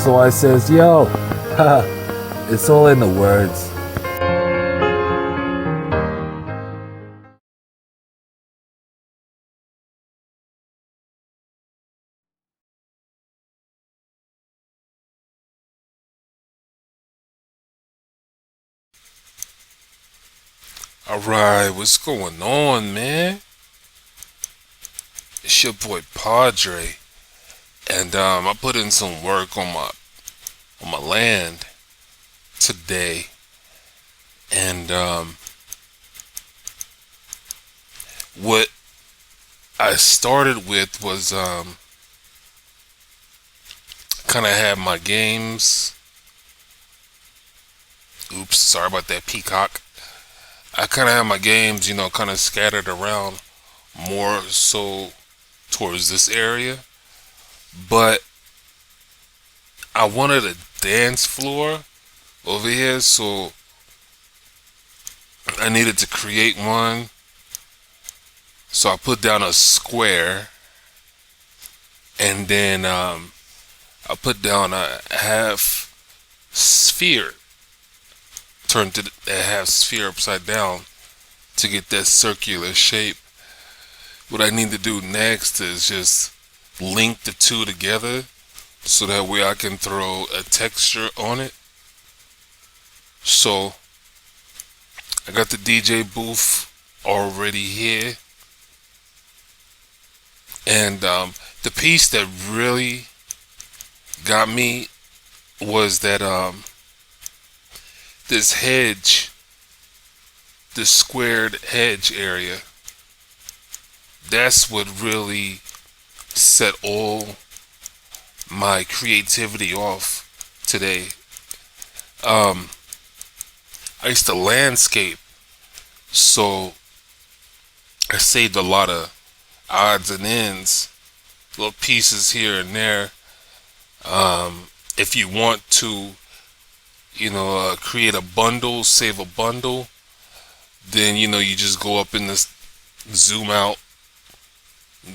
So I says, yo, it's all in the words. Alright, what's going on, man? It's your boy Podrey, and I put in some work on my land today, and what I started with was kind of had my games. Oops, sorry about that, peacock. I kind of have my games, kind of scattered around more so towards this area, but I wanted a dance floor over here, so I needed to create one. So I put down a square, and then I put down a half sphere, turned a half sphere upside down to get that circular shape. What I need to do next is just link the two together so that way I can throw a texture on it. So I got the DJ booth already here, and the piece that really got me was that this hedge, this squared hedge area, that's what really set all my creativity off today. I used to landscape, so I saved a lot of odds and ends, little pieces here and there. If you want to, create a bundle, save a bundle, then you just go up in this, zoom out,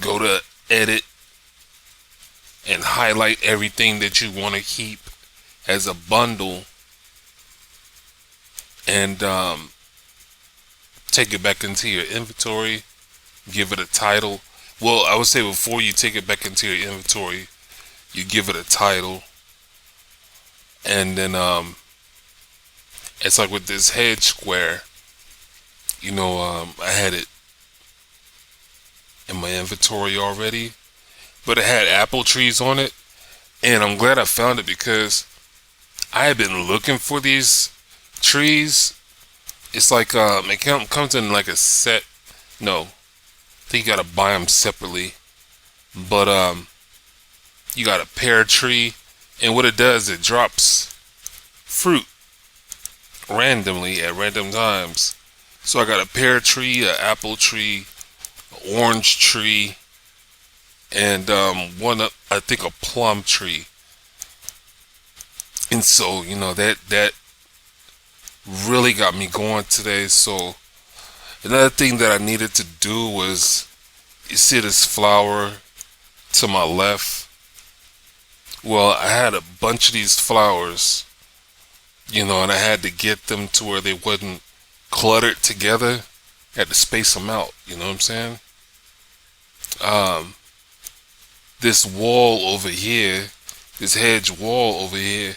go to edit, and highlight everything that you want to keep as a bundle, and take it back into your inventory, give it a title. Well, I would say before you take it back into your inventory, you give it a title, and then it's like with this hedge square, I had it in my inventory already, but it had apple trees on it, and I'm glad I found it because I had been looking for these trees. It's like it comes in like a set. No, I think you gotta buy them separately, but you got a pear tree, and what it does, it drops fruit randomly at random times. So I got a pear tree, an apple tree, an orange tree, and I think a plum tree. And so that really got me going today. So another thing that I needed to do was, you see this flower to my left? Well, I had a bunch of these flowers, and I had to get them to where they wasn't cluttered together. I had to space them out, you know what I'm saying? This wall over here, this hedge wall over here,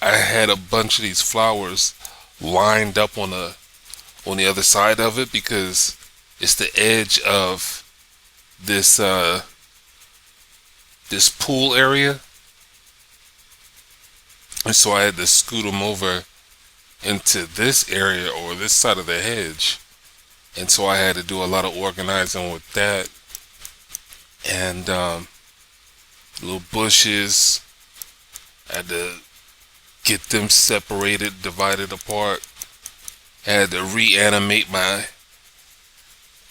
I had a bunch of these flowers lined up on the other side of it because it's the edge of this this pool area, and so I had to scoot them over into this area or this side of the hedge, and so I had to do a lot of organizing with that, and little bushes, I had to get them separated, divided apart. I had to reanimate my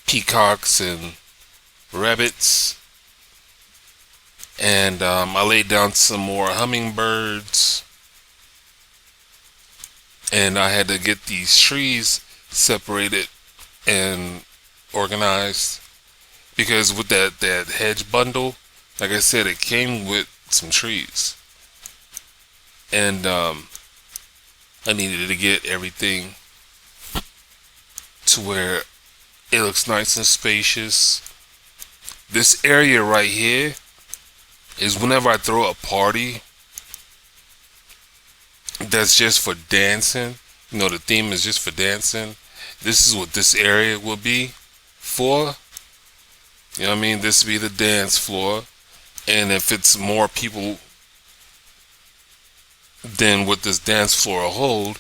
peacocks and rabbits, and I laid down some more hummingbirds, and I had to get these trees separated and organized because with that hedge bundle, like I said, it came with some trees. And I needed to get everything to where it looks nice and spacious. This area right here is whenever I throw a party that's just for dancing. You know, the theme is just for dancing. This is what this area will be for. You know what I mean? This will be the dance floor. And if it's more people than what this dance floor will hold,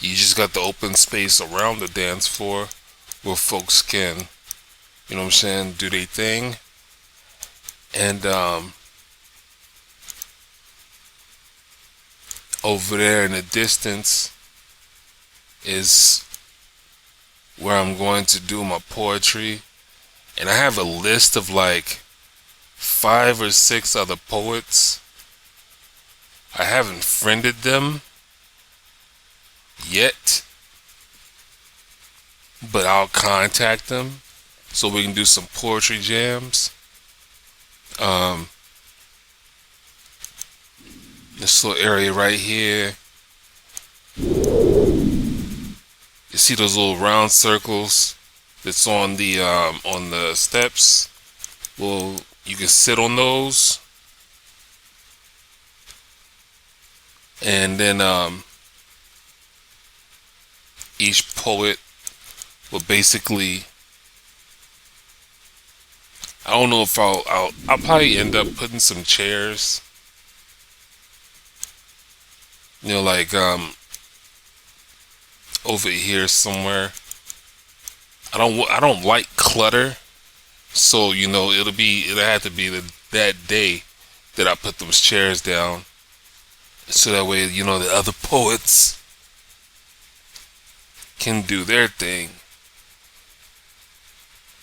you just got the open space around the dance floor where folks can, you know what I'm saying, do their thing. And over there in the distance is where I'm going to do my poetry. And I have a list of like 5 or 6 other poets. I haven't friended them yet, but I'll contact them so we can do some poetry jams. This little area right here, you see those little round circles that's on the steps? Well, you can sit on those, and then each poet will basically, I don't know if I'll probably end up putting some chairs, you know, like over here somewhere. I don't like clutter, so you know it'll have to be that day that I put those chairs down, so that way you know the other poets can do their thing.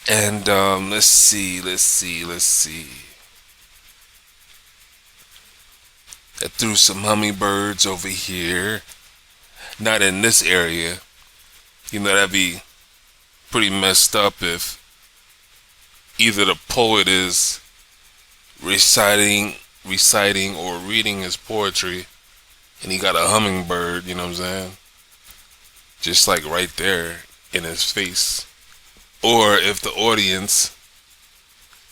And let's see. I threw some hummingbirds over here. Not in this area. You know, that'd be pretty messed up if either the poet is reciting or reading his poetry and he got a hummingbird, you know what I'm saying? Just like right there in his face. Or if the audience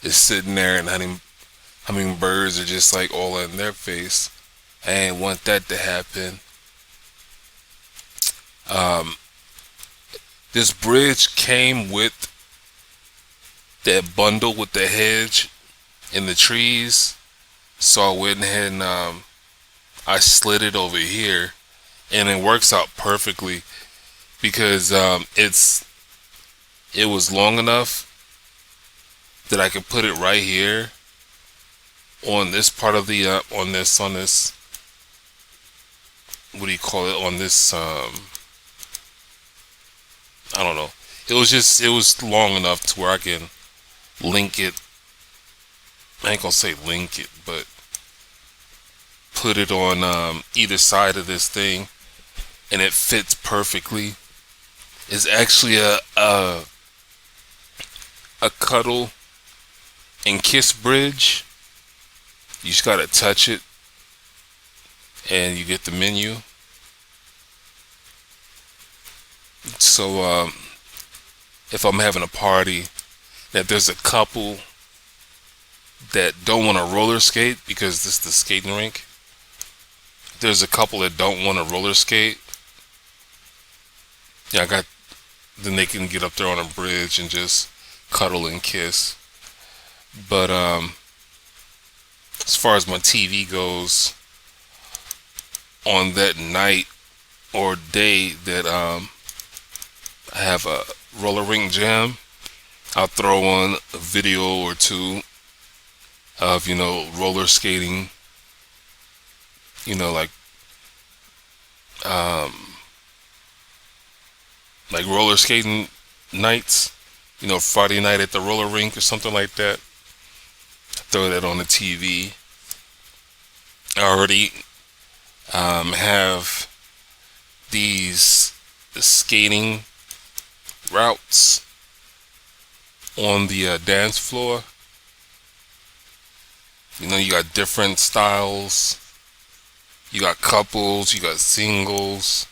is sitting there and hummingbirds are just like all in their face. I ain't want that to happen. This bridge came with that bundle with the hedge and the trees, so I went ahead and I slid it over here, and it works out perfectly because it was long enough that I could put it right here on this part of the on this what do you call it, on this I don't know. It was long enough to where I can link it. I ain't gonna say link it, but put it on either side of this thing, and it fits perfectly. It's actually a cuddle and kiss bridge. You just gotta touch it, and you get the menu. So if I'm having a party, that there's a couple that don't want to roller skate because this is the skating rink. There's a couple that don't want to roller skate. Yeah, then they can get up there on a bridge and just cuddle and kiss. But as far as my TV goes, on that night or day that I have a roller rink jam, I'll throw on a video or two of, you know, roller skating, you know, like roller skating nights, you know, Friday night at the roller rink or something like that. Throw that on the TV. I already have these skating routes on the dance floor. You know, you got different styles. You got couples, you got singles.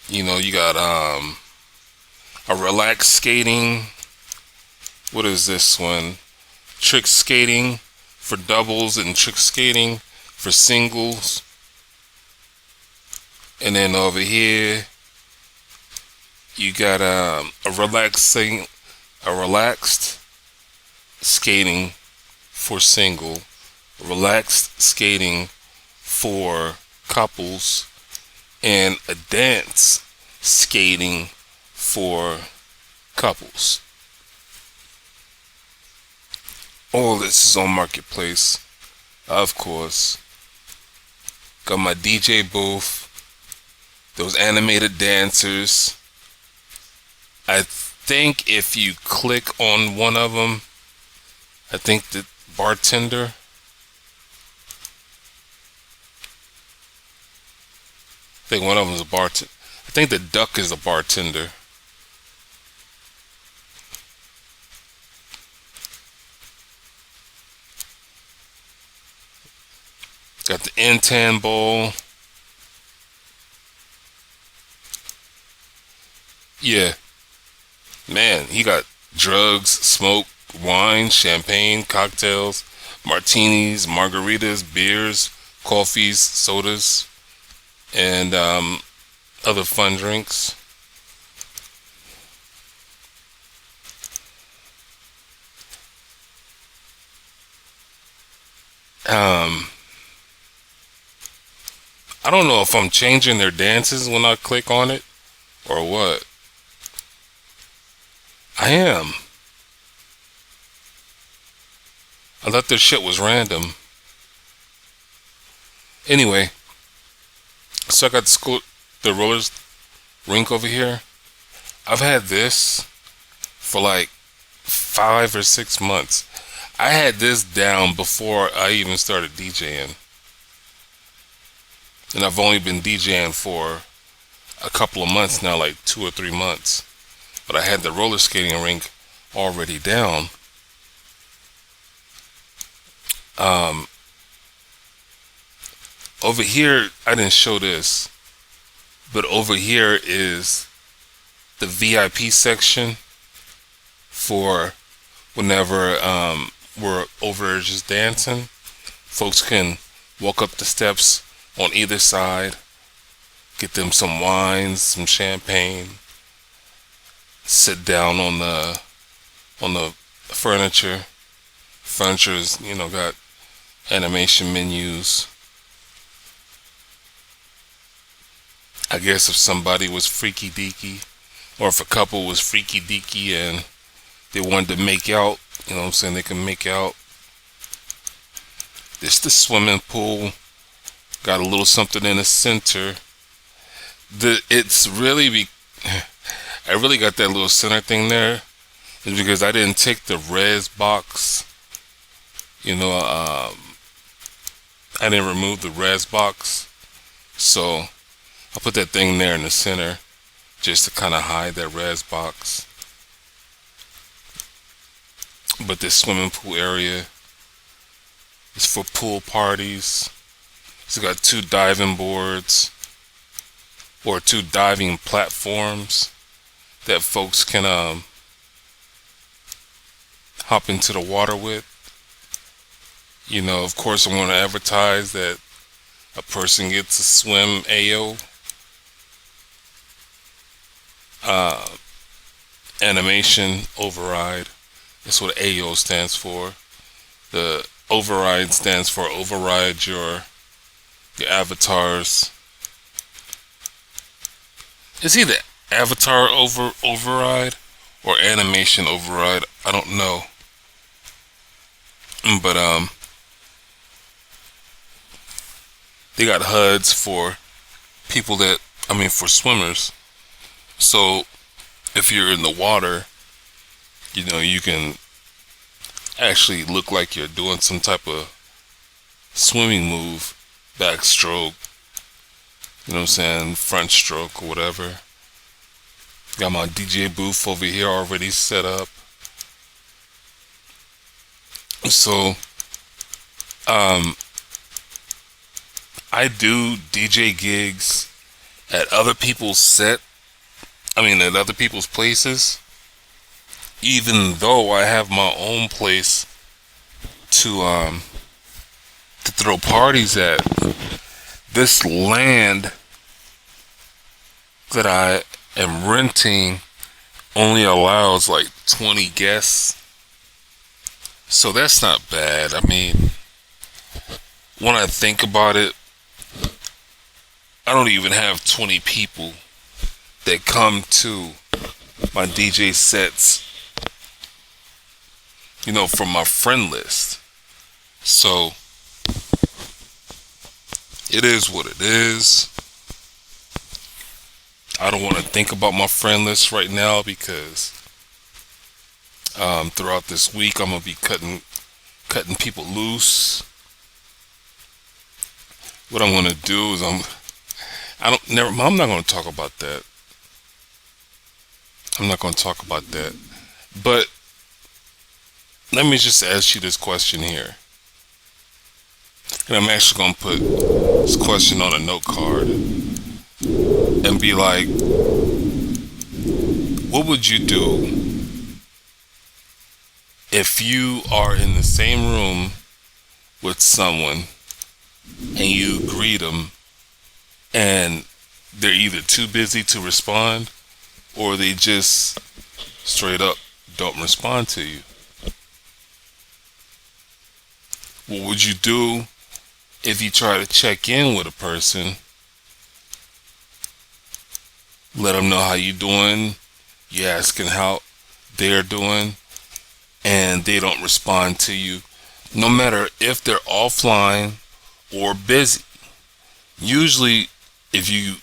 You know, you got a relaxed skating. What is this one? Trick skating for doubles and trick skating for singles. And then over here, you got a relaxed skating for single, relaxed skating for couples, and a dance skating for couples. All this is on Marketplace, of course. Got my DJ booth, those animated dancers. I think if you click on one of them, I think the bartender, I think one of them is a bartender. I think the duck is a bartender. Got the Intan bowl. Yeah, man, he got drugs, smoke, wine, champagne, cocktails, martinis, margaritas, beers, coffees, sodas, and other fun drinks. Um, I don't know if I'm changing their dances when I click on it or what. I am. I thought this shit was random. Anyway, so I got the rollers rink over here. I've had this for like 5 or 6 months. I had this down before I even started DJing. And I've only been DJing for a couple of months now, like 2 or 3 months. But I had the roller skating rink already down. Um, Over here, I didn't show this, but over here is the VIP section for whenever we're over just dancing. Folks can walk up the steps on either side, get them some wines, some champagne, sit down on the furniture. Furniture's, got animation menus. I guess if somebody was freaky deaky, or if a couple was freaky deaky and they wanted to make out, they can make out. This the swimming pool. Got a little something in the center. It's really I really got that little center thing there. Is because I didn't take the res box. I didn't remove the res box, so I put that thing there in the center just to kind of hide that res box. But this swimming pool area is for pool parties. It's got 2 diving boards or 2 diving platforms that folks can hop into the water with. Of course, I want to advertise that a person gets a swim AO. Animation override. That's what AO stands for. The override stands for override your avatars. It's either avatar override or animation override. I don't know. But they got HUDs for people for swimmers. So if you're in the water, you can actually look like you're doing some type of swimming move, backstroke, front stroke or whatever. Got my DJ booth over here already set up. So Um, I do DJ gigs at other people's at other people's places, even though I have my own place to throw parties at. This land that I am renting only allows like 20 guests. So that's not bad. I mean, when I think about it, I don't even have 20 people that come to my DJ sets, from my friend list. So it is what it is. I don't want to think about my friend list right now because throughout this week I'm gonna be cutting people loose. What I'm gonna do is I'm not gonna talk about that. I'm not gonna talk about that. But let me just ask you this question here. And I'm actually gonna put this question on a note card and be like, what would you do if you are in the same room with someone and you greet them and they're either too busy to respond or they just straight up don't respond to you? What would you do if you try to check in with a person, let them know how you doing, you asking how they're doing, and they don't respond to you, no matter if they're offline or busy? Usually, if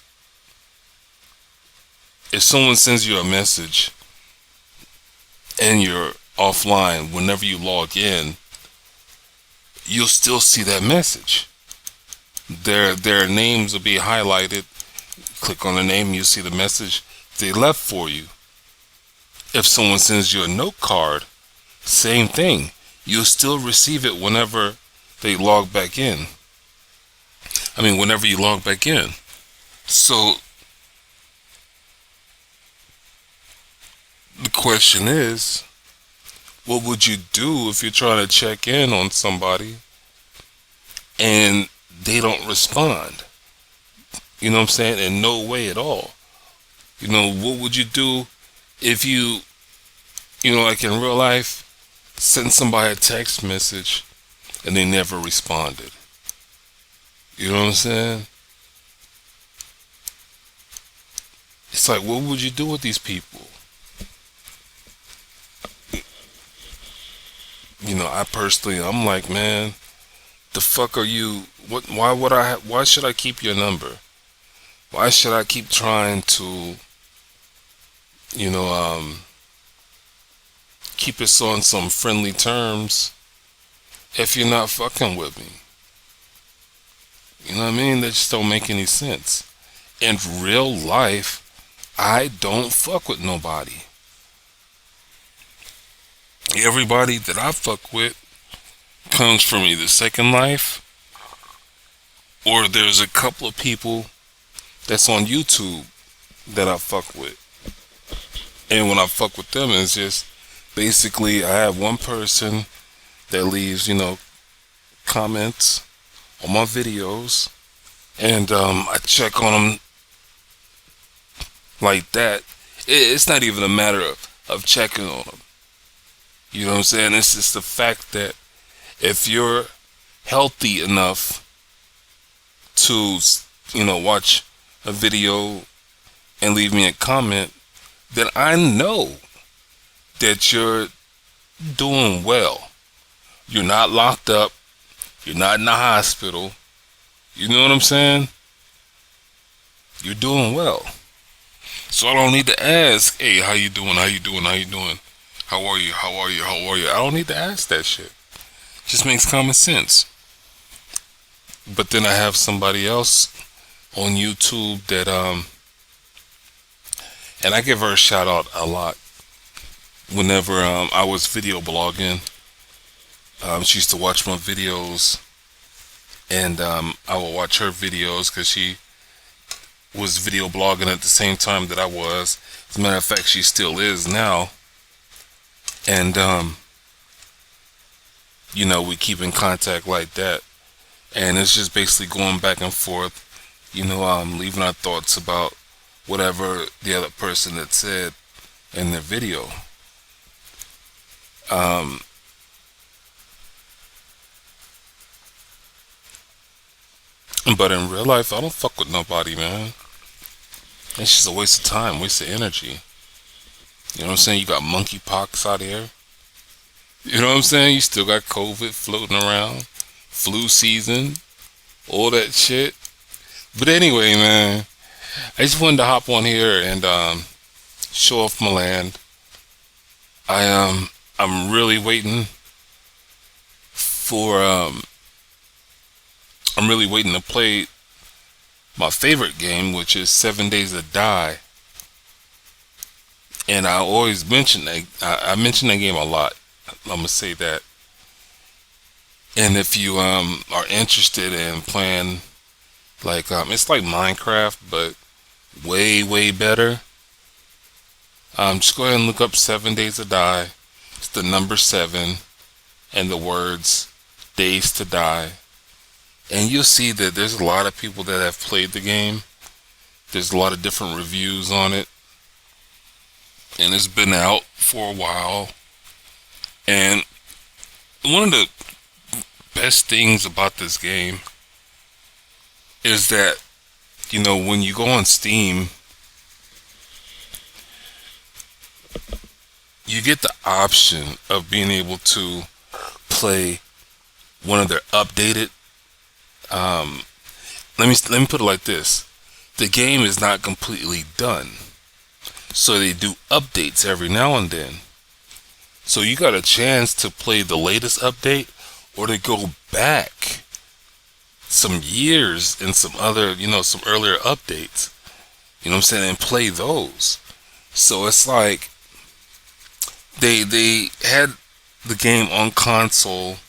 someone sends you a message and you're offline, whenever you log in, you'll still see that message. Their names will be highlighted. Click on the name, you see the message they left for you. If someone sends you a note card, same thing. You'll still receive it whenever they log back in. Whenever you log back in. So the question is, what would you do if you're trying to check in on somebody and they don't respond? You know what I'm saying? In no way at all. What would you do if you, like in real life, send somebody a text message and they never responded? You know what I'm saying? It's like, what would you do with these people? I'm like, man, the fuck are you? Why should I keep your number? Why should I keep trying to, keep us on some friendly terms if you're not fucking with me? You know what I mean? That just don't make any sense. In real life, I don't fuck with nobody. Everybody that I fuck with comes from either Second Life or there's a couple of people that's on YouTube that I fuck with. And when I fuck with them, it's just basically I have one person that leaves, comments on my videos, and I check on them like that. It's not even a matter of checking on them. You know what I'm saying? It's just the fact that if you're healthy enough to, watch a video and leave me a comment, then I know that you're doing well. You're not locked up. You're not in the hospital. You know what I'm saying? You're doing well. So I don't need to ask, hey, how you doing? How you doing? How you doing? How are you? How are you? How are you? I don't need to ask that shit. It just makes common sense. But then I have somebody else on YouTube that and I give her a shout out a lot. Whenever I was video blogging, she used to watch my videos and I would watch her videos because she was video blogging at the same time that I was. As a matter of fact, she still is now. And we keep in contact like that, and it's just basically going back and forth, leaving our thoughts about whatever the other person had said in their video. But in real life, I don't fuck with nobody, man. It's just a waste of time, waste of energy. You know what I'm saying? You got monkeypox out here. You know what I'm saying? You still got COVID floating around, flu season, all that shit. But anyway, man, I just wanted to hop on here and show off my land. I'm really waiting for I'm really waiting to play my favorite game, which is 7 Days to Die. And I always mention that I mention that game a lot. I'm gonna say that. And if you are interested in playing like it's like Minecraft but way better, just go ahead and look up 7 Days to Die. It's the number 7 and the words Days to Die. And you'll see that there's a lot of people that have played the game. There's a lot of different reviews on it. And it's been out for a while. And one of the best things about this game is that, when you go on Steam, you get the option of being able to play one of their updated. Let me put it like this: the game is not completely done, so they do updates every now and then. So you got a chance to play the latest update, or to go back some years and some other, some earlier updates. You know what I'm saying? And play those. So it's like they had the game on console,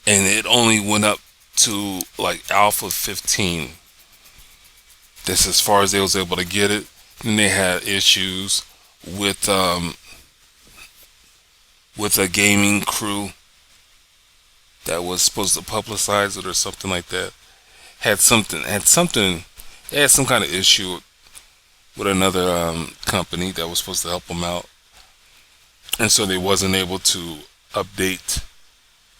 and it only went up to like Alpha 15. That's as far as they was able to get it. And they had issues with a gaming crew that was supposed to publicize it or something like that. They had some kind of issue with another company that was supposed to help them out, and so they wasn't able to update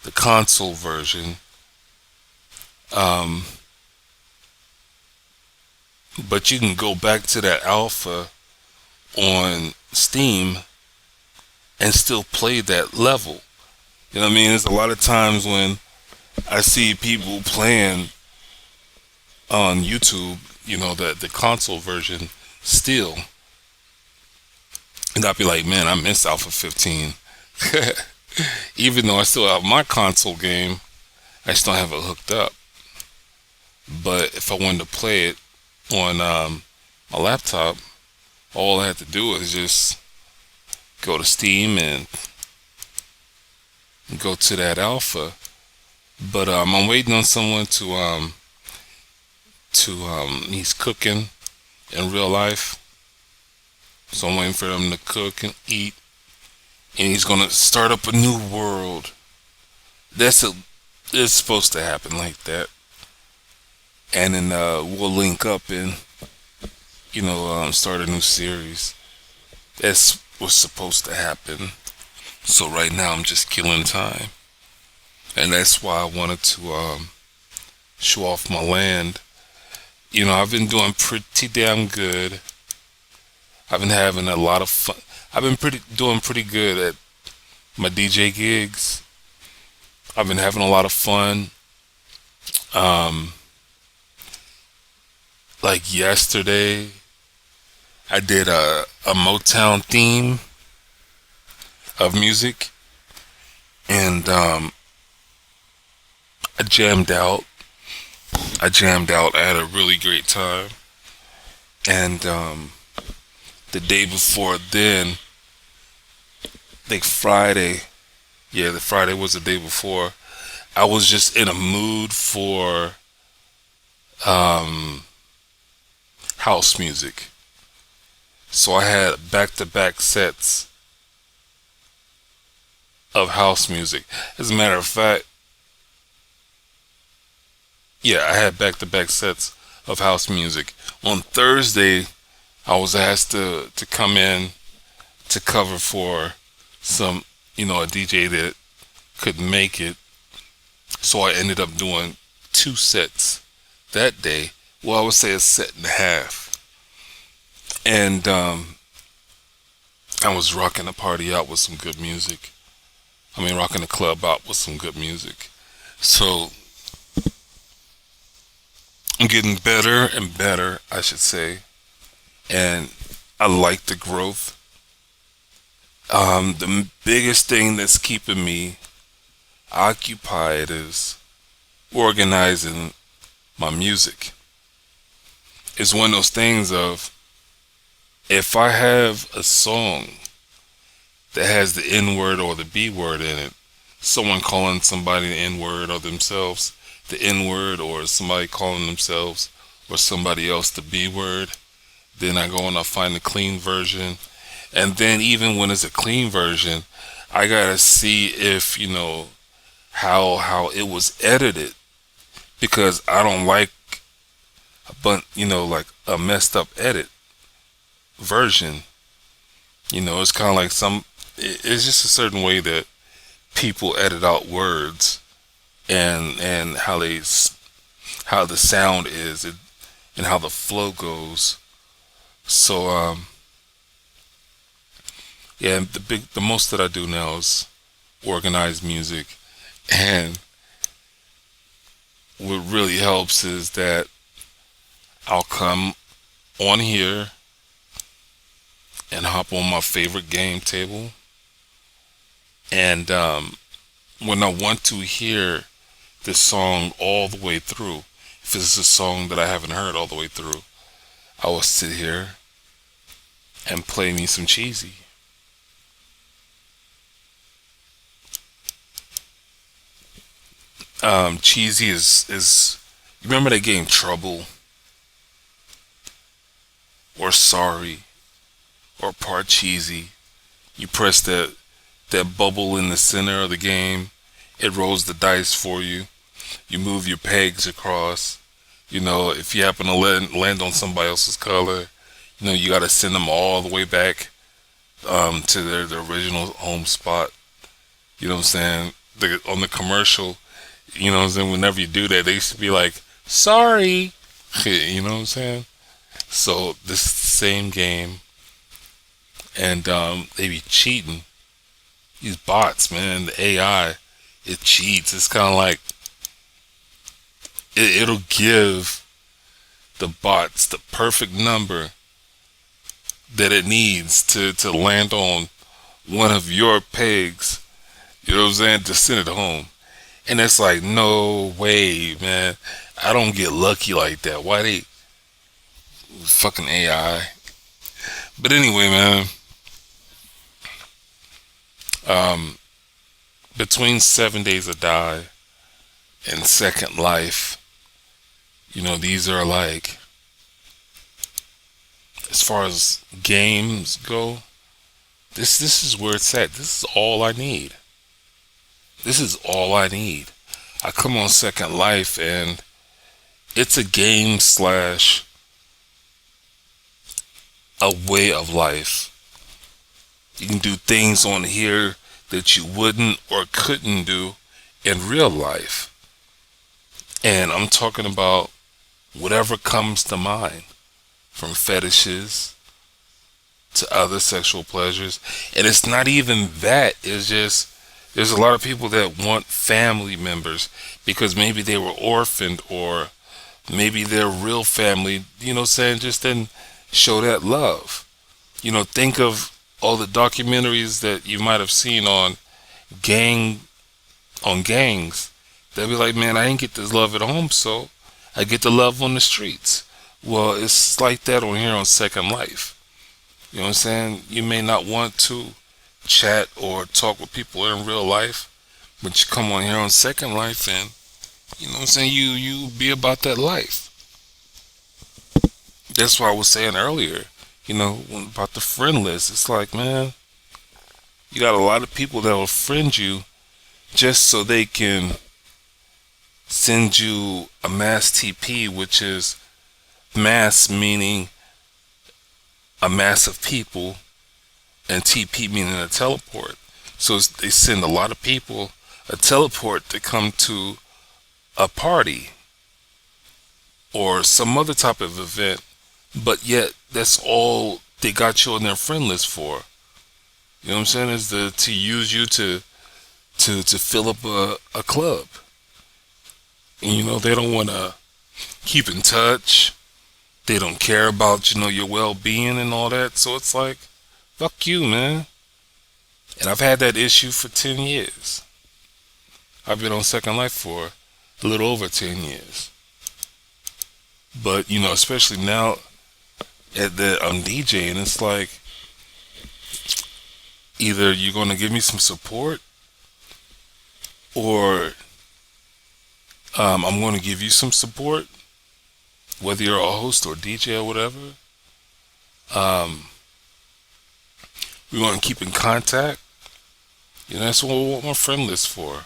the console version. But you can go back to that alpha on Steam and still play that level. You know what I mean? There's a lot of times when I see people playing on YouTube, the console version still, and I'd be like, man, I miss Alpha 15. Even though I still have my console game, I still have it hooked up. But if I wanted to play it on my laptop, all I had to do was just go to Steam and go to that alpha. But I'm waiting on someone to he's cooking in real life, so I'm waiting for him to cook and eat, and he's gonna start up a new world. It's supposed to happen like that, and then we'll link up and start a new series. That's what's supposed to happen. So right now I'm just killing time, and that's why I wanted to show off my land. I've been doing pretty damn good. I've been having a lot of fun. I've been doing pretty good at my DJ gigs. I've been having a lot of fun. Like yesterday, I did a Motown theme of music, and I jammed out. I had a really great time. And the day before then, I think Friday, the Friday was the day before, I was just in a mood for um, house music. So I had back to back sets of house music. As a matter of fact, yeah, I had back to back sets of house music. On Thursday, I was asked to come in to cover for some, a DJ that couldn't make it. So I ended up doing two sets that day. Well, I would say a set and a half. And I was rocking the party out with some good music. I mean, rocking the club out with some good music. So I'm getting better and better, I should say. And I like the growth. The biggest thing that's keeping me occupied is organizing my music. It's one of those things of, if I have a song that has the N word or the B word in it, someone calling somebody the N word or themselves the N word, or somebody calling themselves or somebody else the B word, then I go and I find the clean version. And then even when it's a clean version, I gotta see if, how it was edited, because I don't like like a messed up edit version. It's kind of like it's just a certain way that people edit out words, and how how the sound is, and how the flow goes. So yeah, the most that I do now is organize music. And what really helps is that I'll come on here and hop on my favorite game table, and when I want to hear this song all the way through, if it's a song that I haven't heard all the way through, I will sit here and play me some Cheesy. Cheesy is you remember that game Trouble, or Sorry, or Part Cheesy? You press that bubble in the center of the game, it rolls the dice for you. You move your pegs across. If you happen to land on somebody else's color, you got to send them all the way back to their original home spot. You know what I'm saying? On the commercial, what I'm saying, whenever you do that, they used to be like, sorry. You know what I'm saying? So this is the same game, and they be cheating. These bots, man, the AI, it cheats. It's kind of like it'll give the bots the perfect number that it needs to land on one of your pegs. You know what I'm saying? To send it home. And it's like, no way, man. I don't get lucky like that. Why they fucking AI? But anyway, man. Between 7 Days to Die and Second Life, these are like, as far as games go, this is where it's at. This is all I need. This is all I need. I come on Second Life, and it's a game slash a way of life. You can do things on here that you wouldn't or couldn't do in real life. And I'm talking about whatever comes to mind, from fetishes to other sexual pleasures. And it's not even that. It's just, there's a lot of people that want family members because maybe they were orphaned, or maybe their real family, just didn't show that love. Think of all the documentaries that you might have seen on gangs. They'll be like, man, I didn't get this love at home, so I get the love on the streets. Well, it's like that on here on Second Life. You know what I'm saying? You may not want to chat or talk with people in real life, But you come on here on Second Life and, you know what I'm saying, you be about that life. That's why I was saying earlier, about the friend list. It's like, man, you got a lot of people that will friend you just so they can send you a mass TP, which is mass meaning a mass of people, and TP meaning a teleport. So they send a lot of people a teleport to come to a party or some other type of event, but yet that's all they got you on their friend list for. You know what I'm saying? Is to use you to fill up a club. And they don't want to keep in touch. They don't care about your well-being and all that. So it's like, fuck you, man. And I've had that issue for 10 years. I've been on Second Life for a little over 10 years. But, especially now I'm DJing, it's like, either you're going to give me some support, or I'm going to give you some support, whether you're a host or DJ or whatever. We want to keep in contact. That's what I want my friend list for.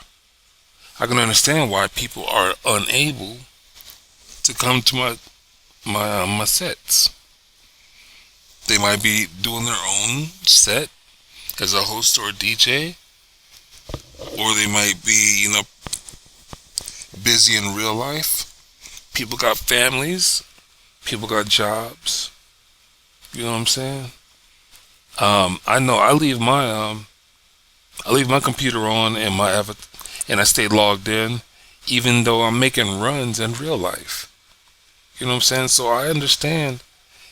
I can understand why people are unable to come to my sets. They might be doing their own set as a host or a DJ, or they might be, busy in real life. People got families. People got jobs. You know what I'm saying? I know I leave my computer on and and I stay logged in, even though I'm making runs in real life. You know what I'm saying? So I understand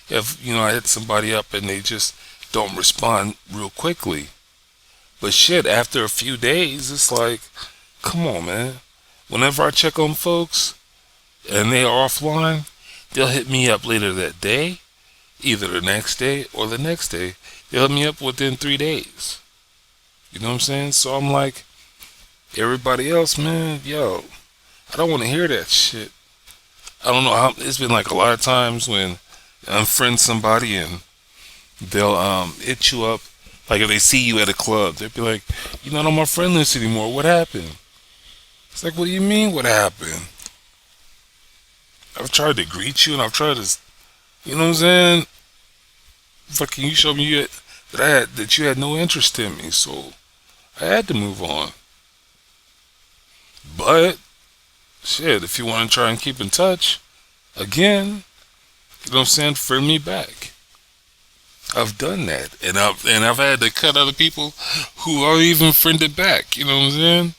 if I hit somebody up and they just don't respond real quickly. But shit, after a few days, it's like, come on, man. Whenever I check on folks and they are offline, they'll hit me up later that day, either the next day or the next day. They'll hit me up within 3 days. You know what I'm saying? So I'm like, everybody else, man, yo, I don't want to hear that shit. I don't know how, it's been like a lot of times when I unfriend somebody and they'll hit you up. Like if they see you at a club, they'll be like, you're not on my friend list anymore. What happened? It's like, what do you mean what happened? I've tried to greet you and I've tried to, you know what I'm saying? Fucking you showed me that you had no interest in me, so I had to move on. But shit, if you want to try and keep in touch, again, you know what I'm saying, friend me back. I've done that, and I've had to cut other people who are even friended back. You know what I'm saying?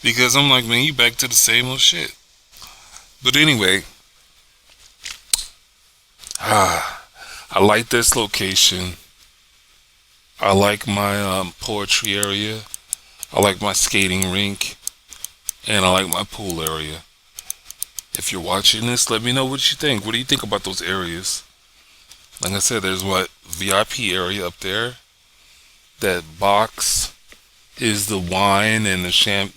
Because I'm like, man, you back to the same old shit. But anyway, I like this location. I like my poetry area. I like my skating rink, and I like my pool area. If you're watching this, let me know what you think. What do you think about those areas? Like I said, there's VIP area up there. That box is the wine and the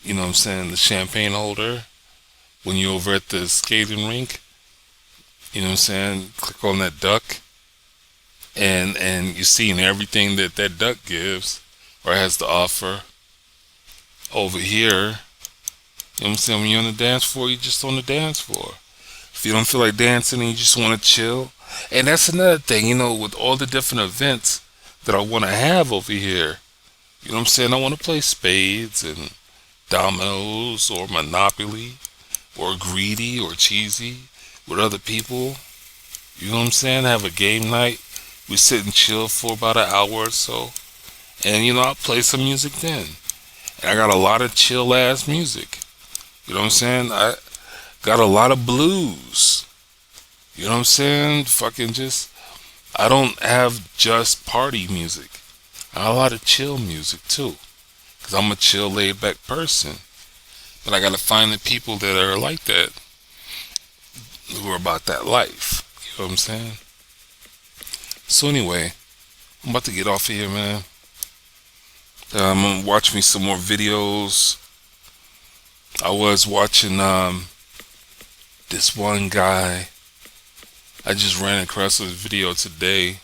you know what I'm saying, the champagne holder. When you're over at the skating rink, you know what I'm saying, click on that duck, and you're seeing everything that duck gives or has to offer. Over here, you know what I'm saying, when you're on the dance floor, you're just on the dance floor. If you don't feel like dancing and you just want to chill. And that's another thing, with all the different events that I want to have over here. You know what I'm saying? I want to play spades and dominoes or Monopoly or Greedy or Cheesy with other people. You know what I'm saying? Have a game night. We sit and chill for about an hour or so. And, I'll play some music then. And I got a lot of chill ass music. You know what I'm saying? I got a lot of blues. You know what I'm saying? I don't have just party music. I have a lot of chill music too. Because I'm a chill, laid back person. But I gotta find the people that are like that. Who are about that life. You know what I'm saying? So anyway, I'm about to get off of here, man. I'm gonna watch me some more videos. I was watching this one guy. I just ran across his video today,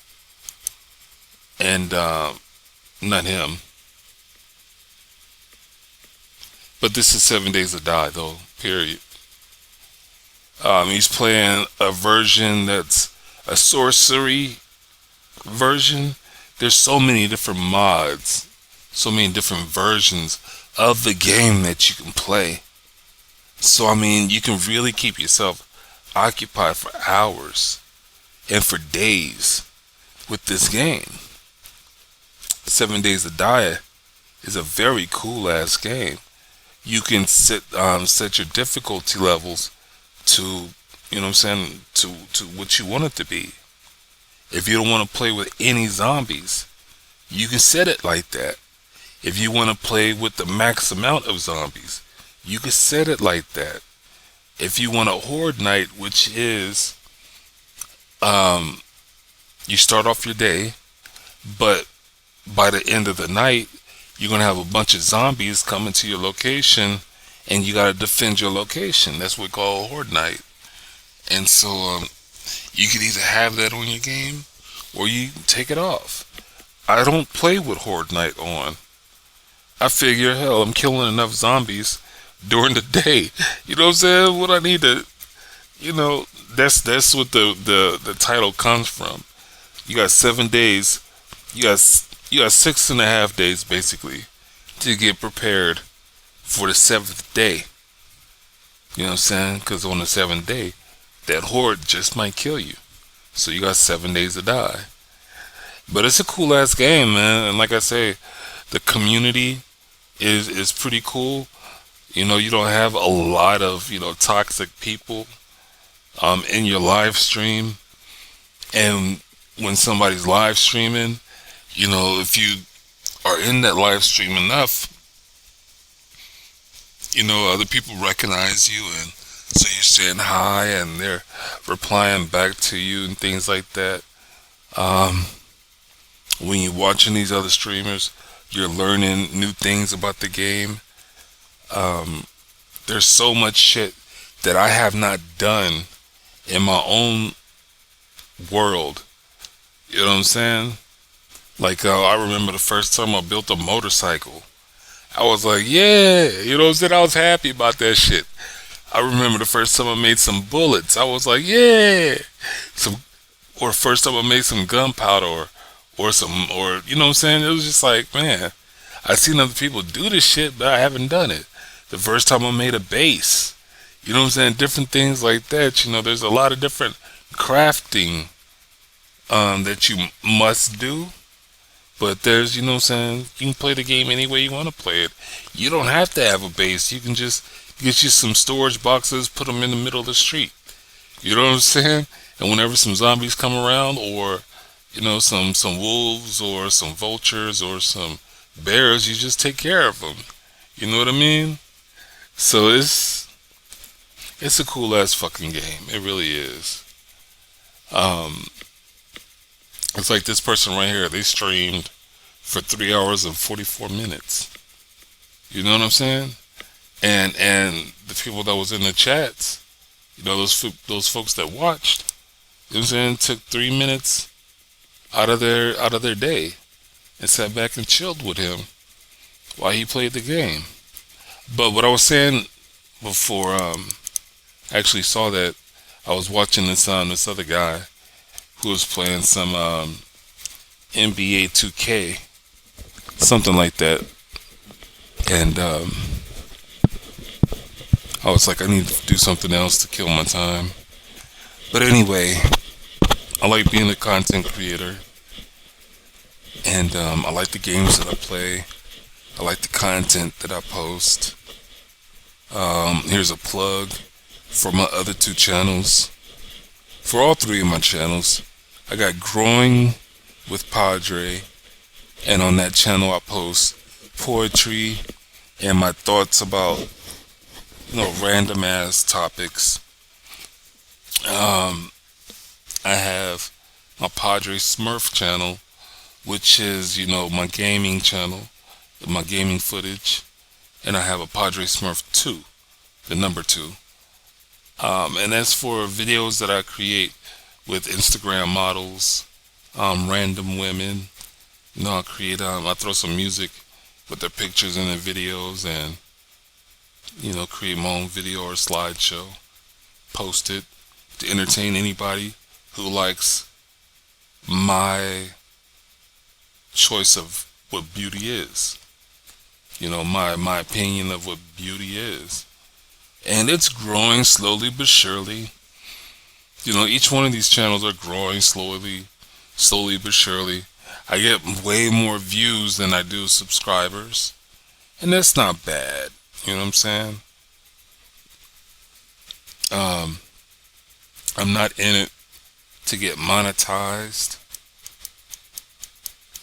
and not him, but this is 7 Days to Die though. Period. He's playing a version that's a sorcery version. There's so many different mods, so many different versions of the game that you can play. So I mean, you can really keep yourself occupied for hours and for days with this game. 7 Days to Die is a very cool ass game. You can set your difficulty levels to, you know what I'm saying, to what you want it to be. If you don't want to play with any zombies, you can set it like that. If you want to play with the max amount of zombies, you can set it like that. If you want a horde night, which is you start off your day, but by the end of the night, you're gonna have a bunch of zombies coming to your location, and you gotta defend your location. That's what we call a horde night. And so you can either have that on your game, or you take it off. I don't play with horde night on. I figure, hell, I'm killing enough zombies during the day. You know what I'm saying? What I need to, you know, that's what the title comes from. You got 7 days. You got 6.5 days basically to get prepared for the seventh day. You know what I'm saying? Because on the seventh day, that horde just might kill you. So you got 7 days to die. But it's a cool ass game, man. And like I say, the community is pretty cool. You know, you don't have a lot of, you know, toxic people in your live stream. And when somebody's live streaming, you know, if you are in that live stream enough, you know, other people recognize you, and so you're saying hi and they're replying back to you and things like that. When you're watching these other streamers, you're learning new things about the game. There's so much shit that I have not done in my own world. You know what I'm saying? Like, I remember the first time I built a motorcycle. I was like, yeah, you know what I'm saying? I was happy about that shit. I remember the first time I made some bullets. I was like, yeah. Or first time I made some gunpowder or you know what I'm saying? It was just like, man, I seen other people do this shit, but I haven't done it. The first time I made a base, you know what I'm saying? Different things like that. You know, there's a lot of different crafting that you must do. But there's, you know what I'm saying, you can play the game any way you want to play it. You don't have to have a base. You can just get you some storage boxes, put them in the middle of the street. You know what I'm saying? And whenever some zombies come around, or, you know, some wolves or some vultures or some bears, you just take care of them. You know what I mean? So it's a cool ass fucking game. It really is. It's like this person right here, they streamed for 3 hours and 44 minutes. You know what I'm saying? And the people that was in the chats, you know, those folks that watched, you know what I'm saying, took 3 minutes out of their day and sat back and chilled with him while he played the game. But what I was saying before I actually saw that, I was watching this other guy who was playing some NBA 2K, something like that, and I was like, I need to do something else to kill my time. But anyway, I like being a content creator, and I like the games that I play. I like the content that I post. Here's a plug for my other 2 channels. For all 3 of my channels, I got Growing with Podrey, and on that channel I post poetry and my thoughts about, you know, random ass topics. I have my Padre Smurf channel, which is, you know, my gaming channel, my gaming footage, and I have a Podrey Smurf 2, the number 2. And that's for videos that I create with Instagram models, random women. I throw some music with their pictures and their videos, and create my own video or slideshow, post it to entertain anybody who likes my choice of what beauty is. My opinion of what beauty is. And it's growing slowly but surely. Each one of these channels are growing slowly but surely. I get way more views than I do subscribers. And that's not bad. You know what I'm saying? I'm not in it to get monetized.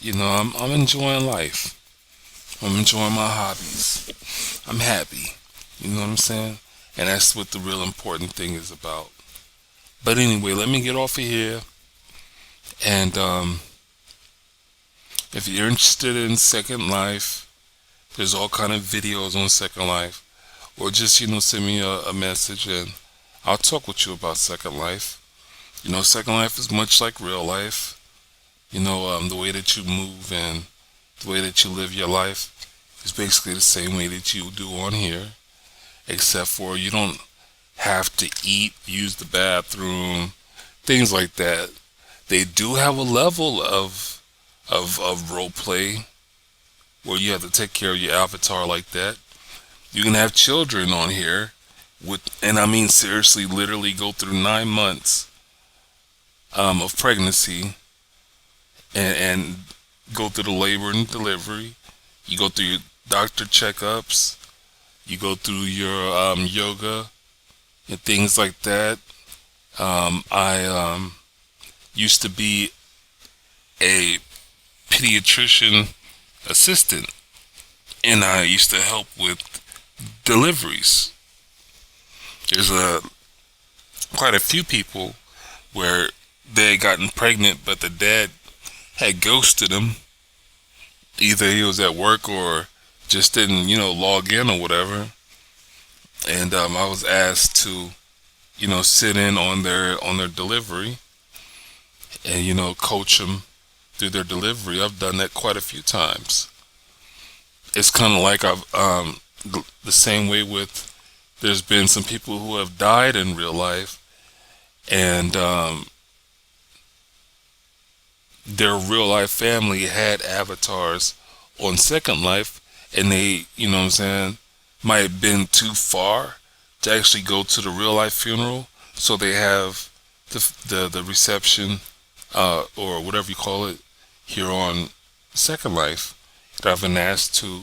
I'm enjoying life. I'm enjoying my hobbies. I'm happy. You know what I'm saying? And that's what the real important thing is about. But anyway, let me get off of here. And if you're interested in Second Life, there's all kind of videos on Second Life. Or just, send me a message and I'll talk with you about Second Life. Second Life is much like real life. The way that you move and the way that you live your life is basically the same way that you do on here. Except for you don't have to eat, use the bathroom, things like that. They do have a level of role play where you have to take care of your avatar like that. You can have children on here and I mean seriously, literally go through 9 months of pregnancy and go through the labor and delivery. You go through your doctor checkups. You go through your yoga and things like that. I used to be a pediatrician assistant, and I used to help with deliveries. There's quite a few people where they had gotten pregnant, but the dad had ghosted them. Either he was at work or just didn't, log in or whatever. And I was asked to, sit in on their delivery and, coach them through their delivery. I've done that quite a few times. It's kind of like the same way with, there's been some people who have died in real life, and their real life family had avatars on Second Life, and they, might have been too far to actually go to the real life funeral, so they have the reception or whatever you call it here on Second Life. That I've been asked to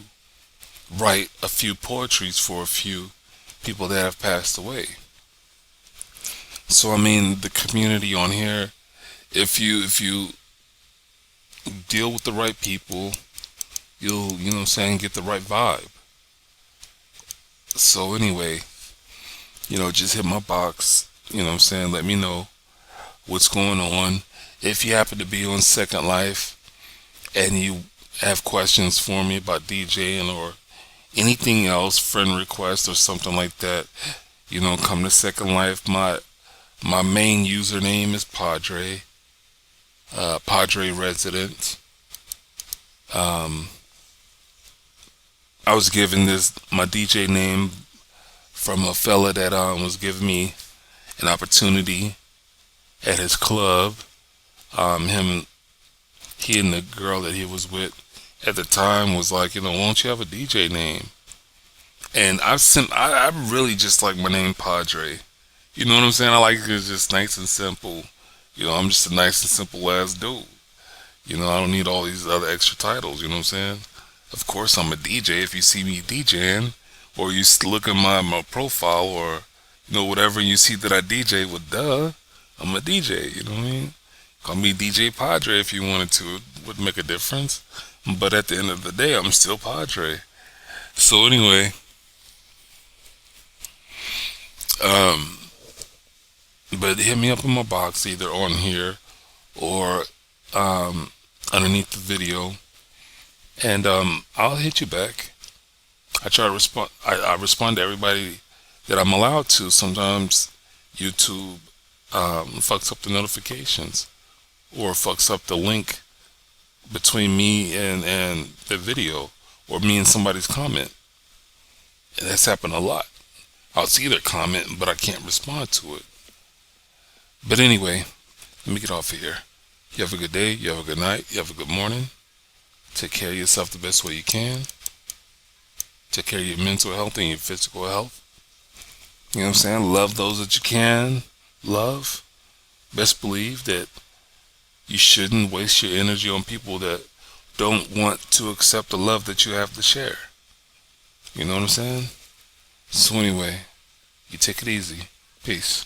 write a few poetries for a few people that have passed away. So the community on here, if you deal with the right people, you'll get the right vibe. So anyway, just hit my box, let me know what's going on. If you happen to be on Second Life and you have questions for me about DJing or anything else, friend request or something like that, come to Second Life. My main username is Podrey, Podrey Resident. I was given my DJ name from a fella that was giving me an opportunity at his club. He and the girl that he was with at the time was like, why don't you have a DJ name? And I really just like my name Podrey. You know what I'm saying? I like it, it's just nice and simple. I'm just a nice and simple ass dude. I don't need all these other extra titles, you know what I'm saying? Of course I'm a DJ if you see me DJing, or you look at my profile, or whatever, and you see that I DJ, well duh, I'm a DJ, you know what I mean? Call me DJ Podrey if you wanted to, it wouldn't make a difference. But at the end of the day, I'm still Podrey. So anyway, but hit me up in my box either on here or underneath the video, And I'll hit you back. I try to respond. I respond to everybody that I'm allowed to. Sometimes YouTube fucks up the notifications or fucks up the link between me and the video or me and somebody's comment. And that's happened a lot. I'll see their comment, but I can't respond to it. But anyway, let me get off of here. You have a good day. You have a good night. You have a good morning. Take care of yourself the best way you can. Take care of your mental health and your physical health. You know what I'm saying? Love those that you can love. Best believe that you shouldn't waste your energy on people that don't want to accept the love that you have to share. You know what I'm saying? So anyway, you take it easy. Peace.